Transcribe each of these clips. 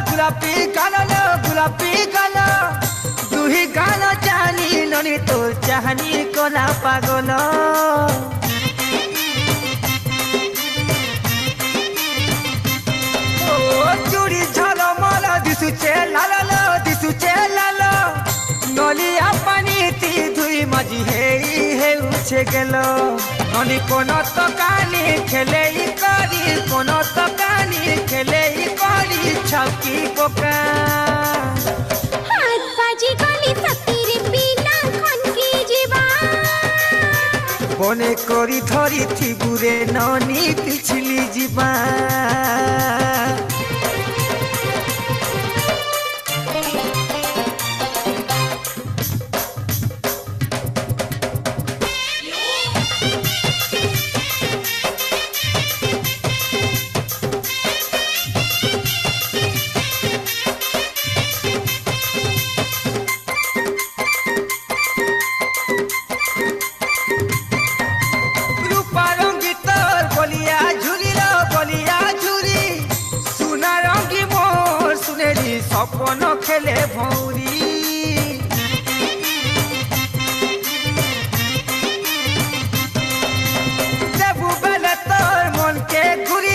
गुलाबी गाना गुलाबी गाना दुही गाना जानी ननी तोर चाहनी कोना पागल ओ चूड़ी झलमल दिसुचे लाल दिसुचे लाल नलिया पानी ती धुई मजी हे उछे गेलो ननी कोन तो कानी खेले करी कोन तो कानी खेले करी छकी पोका हाथ बाजी गली सतीरे पीला खन की जीवा बने करी धरी थिबुरे ननी पिछली जीवा सपन खेले भौरी देबू बेले तोर मन के घुरी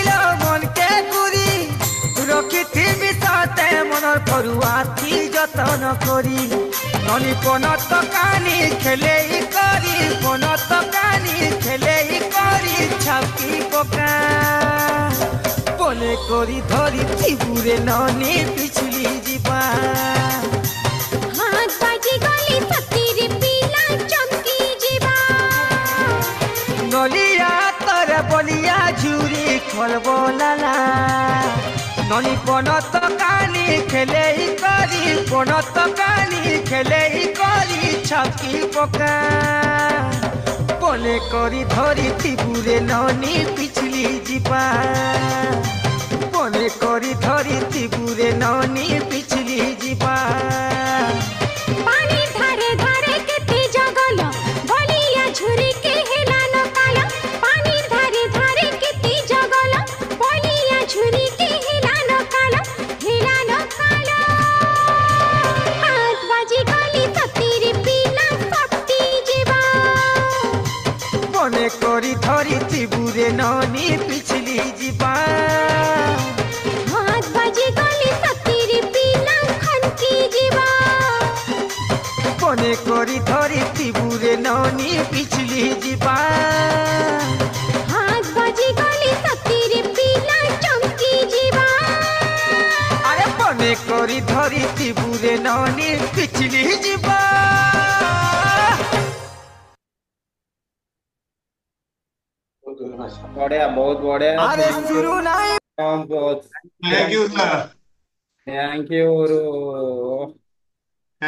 रखी थी साथे मनर परुआ थी जतन करी ननी कोन तो कानी खेले करी कोन तो कानी खेले करी छापी पका बने करी धरी थिबुरे ननी पिछली जीवा हाथ बाजी गली सतीरे पीला चमकी जीवा नलिया तर बलिया झुरी खलबो लाला ननी कोन तो कानी खेले करी कोन तो कानी खेले करी छकी पका बने करी धरी थिबुरे ननी पिछली जीवा बने करी धरी थिबुरे ननी पिछली जीवा पानी धारे धारे केते जगल बलिया झुरी के हेला न काला पानी धारे धारे केते जगल बलिया झुरी के हेला न काला हाथ बाजी गली सतीरे पीला सती जीवा बने करी धरी थिबुरे ननी पिछली जीवा हाथ बाजी गली सतीरे पीला खन की जीवा बने करी धरी थिबुरे ननी पिछली जीवा हाथ बाजी गली सतीरे पीला चमकी जीवा अरे बने करी धरी थिबुरे ननी पिछली जीवा बढ़िया बहुत बढ़िया अरे शुरू नहीं बहुत thank you sir. Thank you